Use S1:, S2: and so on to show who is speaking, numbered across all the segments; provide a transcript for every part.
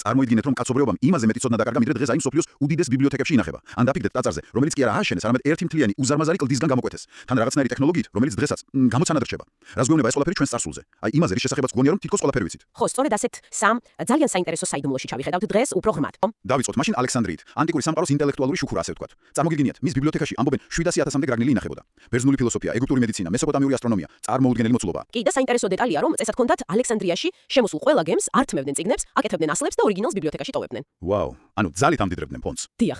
S1: წარმოიდგინეთ, რომ კაცობრიობამ იმაზე მეტი ცოდნა დაკარგა, ვიდრე დღეს აი მსოფლიოს უდიდეს ბიბლიოთეკებში ინახება. ან დაფიქრდეთ ტაძარზე, რომელიც კი არა ააშენეს, არამედ ერთი მთლიანი უზარმაზარი კლდისგან გამოკვეთეს. თან რაღაცნაირი ტექნოლოგიით, რომელიც დღესაც გამოცანად რჩება. რას გვეუბნება ეს ყველაფერი ჩვენს წარსულზე? აი იმაზე, რის შესახებაც გონია, რომ თითქოს ყველაფერი ვიცით.
S2: ხო, სწორედ ასეთ სამ ძალიან საინტერესო საიდუმლოში ჩავიხედავთ დღეს უფრო ღრმად.
S1: დავიწყოთ მაშინ ალექსანდრიით, ანტიკური სამყაროს ინტელექტუალური შუქურა, ასე ვთქვათ. წარმოგიდგინიათ, მის ბიბლიოთეკაში ამბობენ 700.000-მდე გრაგნილი ინახებოდა. ბერძნული ფილოსოფია, ეგვიპტური მედიცინა, მესოპოტამიური ასტრონომია, წარმოუდგენელი მოცულობა.
S2: კი, და საინტერესო დეტალია, რომ წესად ჰქონდათ ალექსანდრიაში შემოსულ ყველა გემს ართმევდნენ წიგნებს, აკეთებდნენ ასლებს და ორიგინალს ბიბლიოთეკაში ტოვებდნენ.
S1: ვაუ, ანუ ძალით ამდიდრებდნენ ფონდს.
S2: დიახ.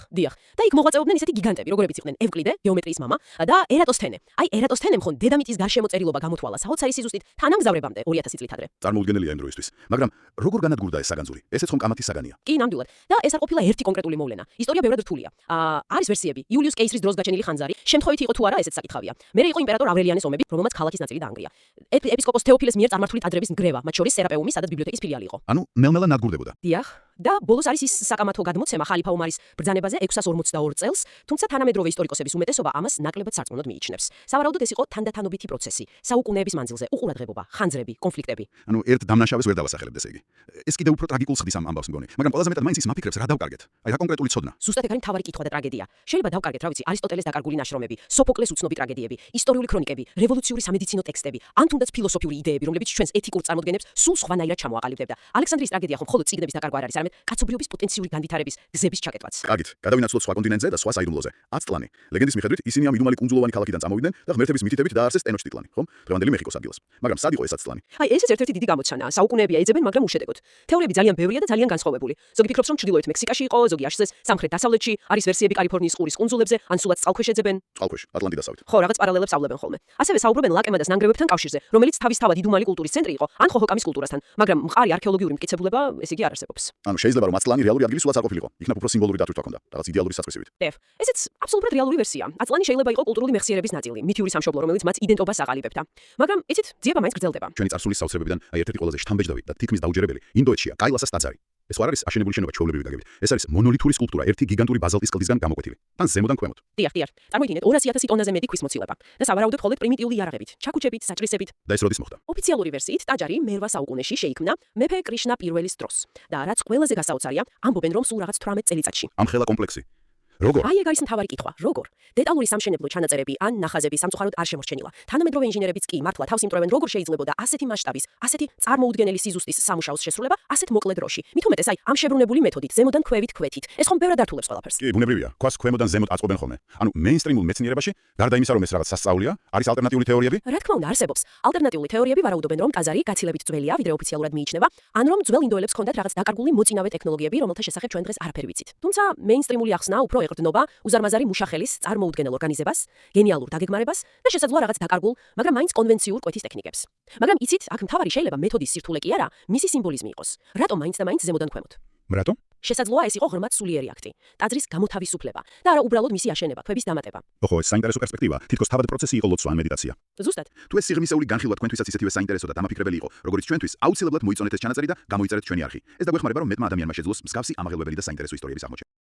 S2: და იქ მოღვაწეობდნენ ისეთი გიგანტები, როგორებიც იყვნენ ევკლიდე, გეომეტრიის მამა და ერატოსთენე. აი ერატოსთენემ ხონ დედამიწის გარშემო წერილობა გამოთვალა საოცარი სიზუსტით თანამგზავრებამდე 2000 წლით ადრე.
S1: წარმოუდგენელია იმ დროისთვის. მაგრამ როგორ განადგურდა ეს საგანძური? ესეც ხომ კამათის საგანია.
S2: კი, ნამდვილად. და ეს არ ყოფილა ერთი კონკრეტული მოვლენა. ისტორია ბევრად რთულია. არის ვერსიები. იულიუს კეისრის დროს გაჩენილი ხანძარი, შემთხვევით იყო თუ არა, ესეც საკითხავია. მერე იყო იმპერატორ ავრელიანეს ომები, რომელმაც ქალაქის ნაწილი დაანგრია. ეპისკოპოს თეოფილეს მიერ წარმართული ტაძრების ნგრევა, მათ შორის სერაპეუმი, სადაც ბიბლიოთეკის ფილიალი იყო.
S1: ანუ ნელ-ნელა ნადგურდებოდა.
S2: დიახ. და ბოლოს არის ის საკამათო გადმოცემა ხალიფა ომარის ბრძანებაზე 642 წელს, თუმცა თანამედროვე ისტორიკოსების უმეტესობა ამას ნაკლებად სარწმუნოდ მიიჩნევს. სავარაუდოდ ეს იყო თანდათანობითი პროცესი, საუკუნეების მანძილზე უყურადღებობა, ხანძრები, კონფლიქტები.
S1: ანუ ერთ დამნაშავეს ვერ დავასახელებთ, ესე იგი. ეს კიდევ უფრო ტრაგიკულ ხდის ამ ამბავს მგონი, მაგრამ ყველაზე მეტად მაინც ის მაფიქრებს რა დავკარგეთ. აი რა კონკრეტული ცოდნა.
S2: ზუსტად ეგ არის მთავარი კითხვა და ტრაგედია. შეიძლება დავკარგეთ, რა ვიცი, არისტოტელეს დაკარგული ნაშრომები, სოფოკლეს უცნობი ტრაგედიები, ისტორიული ქრონიკები, რევოლუციური სამედიცინო ტექსტები, ან თუნდაც ფილოსოფიური იდეები, რომლებიც ჩვენს ეთიკურ წარმოდგენებს სულ სხვანაირად ჩამოაყალიბებდა. ალექსანდრიის ტრაგედია ხომ მხოლოდ წიგნების დაკარგვა არ არის, არამედ კაცობრიობის პოტენციური განვითარების გზების ჩაკეტვაც.
S1: კარგით, გადავინაცვლოთ სხვა კონტინენტზე და სხვა საიდუმლოზე. 10 წლანი. ლეგენდის მიხედვით ისინი ამ იდუმალი კუნძულოვანი ქალაქიდან წამოვიდნენ და ღმერთების მითითებით დააარსეს ტენოჩტიტლანი, ხომ? დღევანდელი მეხიკოს ადგილას. მაგრამ სად იყო ეს 10 წლანი?
S2: აი ესეც ერთ-ერთი დიდი გამოცანაა. საუკუნეებია ეძებენ, მაგრამ უშედეგოდ. თეორიები ძალიან ბევრია და ძალიან განსხვავებული. ზოგი ფიქრობს, რომ ჩრდილოეთ მექსიკაში იყო, ზოგი აშზეს სამხრეთ-დასავლეთში, არის ვერსიები კალიფორნიის ყურის კუნძულებზე, ან სულაც წყალქვეშ ეძებენ.
S1: წყალქვეშ, ატლანტიდასავით.
S2: ხო, რაღაც პარალელებს ავლებენ ხოლმე. ასევე საუბრობენ ლაკემადას ნანგრევებთან კავშირზე, რომელიც თავისთავად იდუმალი კულტურის ცენტრი იყო, ან ხოჰოკამის კულტურასთან, მაგრამ მყარი არქეოლოგიური მტკიცებულება ესე იგი არ არსებობს.
S1: ანუ შეიძლება რომ 10 წლანი რეალური ადგილი სულაც არ ყოფილიყო. იქნებ უფრო სიმბოლური დატვირთვა ჰქონდა, რაღაც იდეალური საწესივით.
S2: ესეც აბსოლუტურად რეალური ვერსია. 10 წლანი შეიძლება იყოს კულტურული მეხსიერების ნაწილი, მითიური სამშობლო, რომელიც მათ იდენტობას აღალიბებდა. მაგრამ იცით, ძიება მაინც გრძელდება.
S1: ჩვენი წარსულის საოცრებებიდან აი ერთ-ერთი ყველაზე შთამბეჭდავი და თითქმის დაუჯერებელი ინდოეთშია კაილასას ტაძარი. ეს არ არის აშენებული შენობა ჩვეულებრივი გაგებით. ეს არის მონოლითური სკულპტურა, ერთი გიგანტური ბაზალტის კლდისგან გამოკვეთილი. თან ზემოდან ქვემოთ.
S2: დიახ. წარმოიდგინეთ 200,000 ტონაზე მეტი ქვის მოცილება და სავარაუდოდ მხოლოდ პრიმიტიული იარაღებით, ჩაქუჩებით, საჭრისებით.
S1: და ეს როდის მოხდა?
S2: ოფიციალური ვერსიით ტაძარი მე-8 საუკუნეში შეიქმნა მეფე კრიშნა პირველის დროს. და რაც ყველაზე გასაოცარია, ამბობენ რომ სულ რაღაც 18 წელიწადში.
S1: ამხელა კომპლექსი. როგორ?
S2: აი ეგ არის მთავარი კითხვა. როგორ? დეტალური სამშენებლო ჩანაწერები ან ნახაზები სამწუხაროდ არ შემორჩენილა. თანამედროვე ინჟინერებიც კი მართლა თავს იმტვრევენ, როგორ შეიძლებოდა ასეთი მასშტაბის, ასეთი წარმოუდგენელი სიზუსტის სამუშაოს შესრულება ასეთ მოკლე დროში. მით უმეტეს აი ამ შებრუნებული მეთოდით, ზემოდან ქვევით ქვეთით. ეს ხომ ბევრად ართულებს ყველაფერს.
S1: კი, ბუნებრივია. ქვას ქვემოდან ზემოთ აწყობენ ხოლმე. ანუ მეინსტრიმულ მეცნიერებაში, გარდა იმისა, რომ ეს რაღაც სასწაულია, არის ალტერნატიული თეორიები?
S2: რა თქმა უნდა, არსებობს. ალტერნატიული თეორიები ვარაუდობენ, რომ ტაძარი გაცილებით ძველია, ვიდრე ოფიციალურად მიიჩნევა, ან რომ ძველ ინდოელებს ჰქონდათ რაღაც დაკარგული მოწინავე ტექნოლოგიები, რომელთა შესახებ ჩვენ დღეს არაფერი ვიცით. თუმცა მეინსტრიმული ახსნა უფრო ეყრდნობა უზარმაზარი მუშახელის წარმოუდგენელ ორგანიზებას, გენიალურ დაგეგმარებას და შესაძლოა რაღაც დაკარგულ, მაგრამ მაინც კონვენციურ კვეთის ტექნიკებს. მაგრამ იცით, აქ მთავარი შეიძლება მეთოდის სირთულე კი არა, მისი სიმბოლიზმი იყოს. რატომ მაინც და მაინც ზემოდან ქვემოთ?
S1: რატომ?
S2: შესაძლოა ეს იყო ღრმად სულიერი აქტი, ტაძრის გამოთავისუფლება და არა უბრალოდ მისი აშენება, ქვების დამატება.
S1: ოხო, ეს საინტერესო პერსპექტივა. თითქოს თავად პროცესი იყო ლოცვა ან მედიტაცია.
S2: ზუსტად.
S1: თუ ეს სიღრმისეული განხილვა თქვენთვისაც ისეთივე საინტერესო და დამაფიქრებელი იყო, როგორც ჩვენთვის, აუცილებლად მოიწონეთ ეს ჩანაწერი და გამოიწერეთ ჩვენი არხი. ეს დაგვეხმარება, რომ მეტმა ადამიანმა შეძლოს მსგავსი ამაღელვებელი და საინტერესო ისტორიების აღმოჩენა.